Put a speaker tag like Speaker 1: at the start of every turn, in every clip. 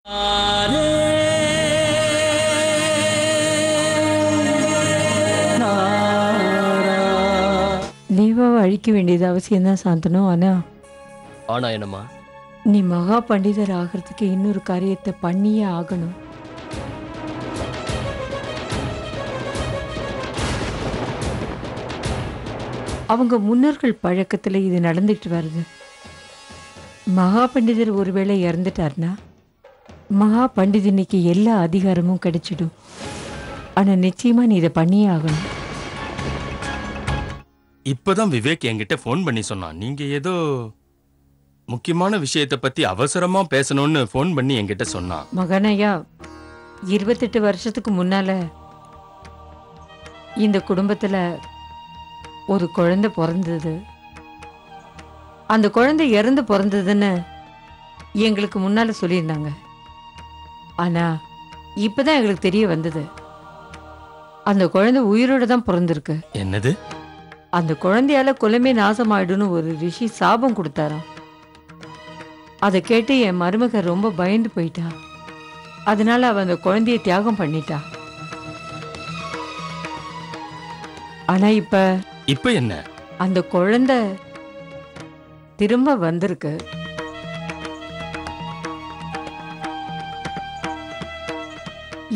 Speaker 1: தேவாவை அழிக்க வேண்டியது அவசியம்தான் சாந்தனு.
Speaker 2: ஆனா என்னம்மா,
Speaker 1: நீ மகா பண்டிதர் ஆகிறதுக்கு இன்னொரு காரியத்தை பண்ணியே ஆகணும். அவங்க முன்னோர்கள் பழக்கத்துல இது நடந்துட்டு வருது. மகா பண்டிதர் ஒருவேளை இறந்துட்டார்னா மகா பண்டிதனுக்கு எல்லா அதிகாரமும் கிடைச்சிடும். ஆனா நிச்சயமா நீ இதை பண்ணியே ஆகணும்.
Speaker 3: இப்பதான் விவேக் என்கிட்ட போன் பண்ணி சொன்னான். நீங்க ஏதோ முக்கியமான விஷயத்தை பத்தி அவசரமா பேசணும்னு போன் பண்ணி என்கிட்ட சொன்னான்.
Speaker 1: மகனையா, 28 வருஷத்துக்கு முன்னால இந்த குடும்பத்துல ஒரு குழந்தை பிறந்தது. அந்த குழந்தை இறந்து பிறந்ததுன்னு எங்களுக்கு முன்னால சொல்லியிருந்தாங்க. ஆனா இப்பதான் எங்களுக்கு தெரிய வந்தது, அந்த குழந்தை உயிரோட தான் பிறந்திருக்கு.
Speaker 3: என்னது?
Speaker 1: அந்த குழந்தையால குலமே நாசமாயிடுன்னு ஒரு ரிஷி சாபம் கொடுத்தாராம். அதை கேட்டு என் மருமக ரொம்ப பயந்து போயிட்டா. அதனால அவ அந்த குழந்தைய தியாகம் பண்ணிட்டா. ஆனா
Speaker 3: இப்ப என்ன?
Speaker 1: அந்த குழந்தை திரும்ப வந்திருக்கு.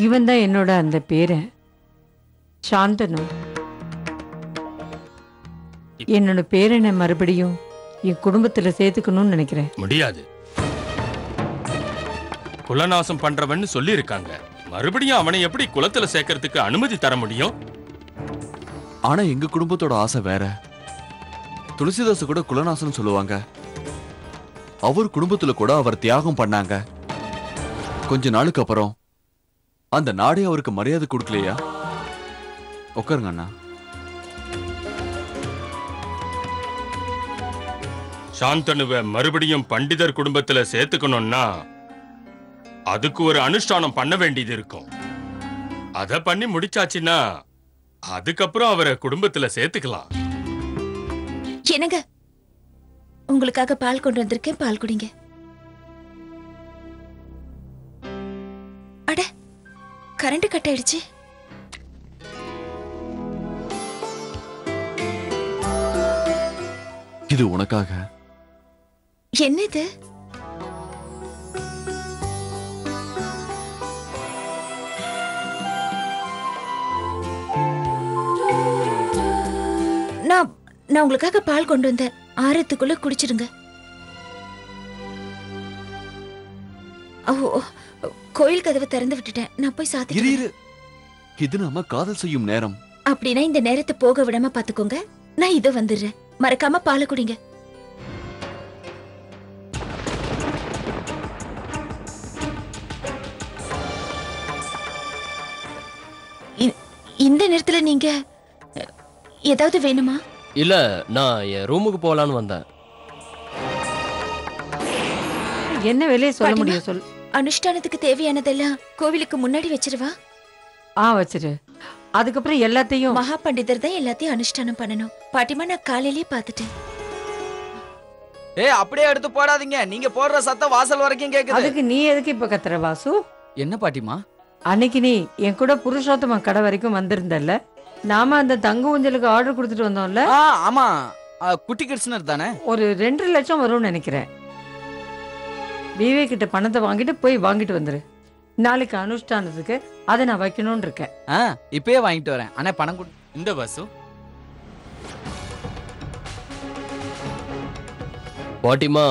Speaker 1: இவன் தான் என்னோட அந்த பேரன் சாந்தனு. என்னோட பேரனை மறுபடியும் என் குடும்பத்துல சேர்த்துக்கணும்னு நினைக்கிறேன்.
Speaker 3: முடியாது. குலநாசம் பண்றவன்னு சொல்லி இருக்காங்க. மறுபடியும் அவனை எப்படி குலத்துல சேர்க்கறதுக்கு அனுமதி தர முடியும்?
Speaker 4: ஆனா எங்க குடும்பத்தோட ஆசை வேற. துளசிதாசு கூட குலநாசம் சொல்லுவாங்க. அவர் குடும்பத்துல கூட அவர் தியாகம் பண்ணாங்க. கொஞ்ச நாளுக்கு அப்புறம் அந்த நாடே அவருக்கு மரியாதை கொடுக்கலையா? உட்காருங்க அண்ணா.
Speaker 3: சாந்தனுவை மறுபடியும் பண்டிதர் குடும்பத்துல சேர்த்துக்கணும்னா அதுக்கு ஒரு அனுஷ்டானம் பண்ண வேண்டியது இருக்கும். அத பண்ணி முடிச்சாச்சுன்னா அதுக்கப்புறம் அவரை குடும்பத்துல சேர்த்துக்கலாம்.
Speaker 5: என்னங்க, உங்களுக்காக பால் கொண்டு வந்திருக்கேன், பால் குடிங்க. அட, கரண்ட் கட் ஆயிடுச்சு.
Speaker 4: இது உனக்காக.
Speaker 5: என்ன இது? நான் உங்களுக்காக பால் கொண்டு வந்தேன். ஆறத்துக்குள்ள குடிச்சிடுங்க. கோயில் கதவை திறந்து விட்டுட்டேன். நான் போய் சாத்தி.
Speaker 4: இது நம்ம காதல் செய்யும் நேரம்.
Speaker 5: அப்படின்னா இந்த நேரத்தை போக விடாம பாத்துக்கோங்க. நான் இதோ வந்துடுறேன். மறக்காம பாலை குடிங்க. இந்த நேரத்துல நீங்க ஏதாவது வேணுமா?
Speaker 2: இல்ல, நான் என் ரூமுக்கு போலான்னு வந்தேன்.
Speaker 1: என்ன வேலையை சொல்ல முடியும் சொல்.
Speaker 5: அனுஷ்டானத்துக்கு தேவையானதெல்லாம் கோவிலுக்கு முன்னாடி வச்சிருவா.
Speaker 1: வச்சிரு. அதுக்கப்புறம் எல்லாத்தையும்
Speaker 5: மகா பண்டிதர் தான் எல்லாத்தையும் அனுஷ்டானம் பண்ணணும். பாட்டிமா, நான் காலையிலேயே பாத்துட்டேன்.
Speaker 6: அப்படியே எடுத்து போடாதீங்க. நீங்க போடுற சத்தம் வாசல் வரைக்கும் கேக்குது.
Speaker 1: அதுக்கு நீ எதுக்கு இப்ப கத்துற வாசு?
Speaker 6: என்ன பாட்டிமா?
Speaker 1: அன்னைக்கு நீ என் கூட புருஷோத்தம கடை வரைக்கும் வந்திருந்தல்ல, நாம அந்த தங்க ஊஞ்சலுக்கு ஆர்டர் கொடுத்துட்டு வந்தோம்ல.
Speaker 6: ஆமா, குட்டி கிருஷ்ணர் தானே.
Speaker 1: ஒரு 2 லட்சம் வரும்னு நினைக்கிறேன். விவேக் கிட்ட பணத்தை வாங்கிட்டு போய் வாங்கிட்டு வந்துரு. நாளைக்கு அனுஷ்டானத்துக்கு அதை நான் வைக்கணும்னு இருக்கேன்.
Speaker 6: இப்பயே வாங்கிட்டு வரேன். ஆனா பணம் கொடு.
Speaker 3: இந்த வாசு,
Speaker 2: பாட்டிமா,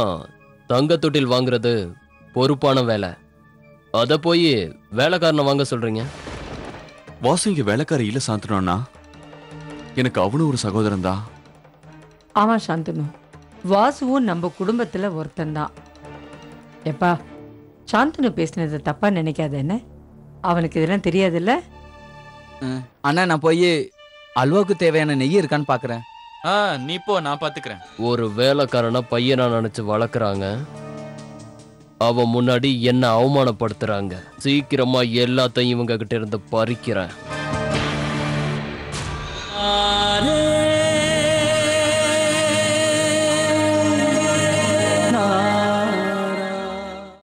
Speaker 2: தங்க தொட்டில் வாங்குறது பொறுப்பான வேலை. அத போய் வேலைக்காரனை வாங்க சொல்றீங்க?
Speaker 4: வாசு இங்க வேலைக்காரி இல்ல சாந்தனு. எனக்கு அவனும் ஒரு சகோதரன் தான்.
Speaker 1: ஆமா சாந்தனு, வாசுவும் நம்ம குடும்பத்துல ஒருத்தன் தான். எப்பா, சாந்தனு பேசினது தப்பா நினைக்காத. என்ன, அவனுக்கு இதெல்லாம் தெரியாதுல்ல?
Speaker 6: அண்ணா, நான் போய் அல்வாவுக்கு தேவையான நெய் இருக்கான்னு பாக்குறேன்.
Speaker 3: நீ போ, நான் பாத்துக்கிறேன்.
Speaker 2: ஒரு வேலைக்காரனை பையனா நினைச்சு வளர்க்குறாங்க. அவன் முன்னாடி என்ன அவமானப்படுத்துறாங்க. சீக்கிரமா எல்லாத்தையும் இவங்க கிட்ட இருந்து பறிக்கிறேன்.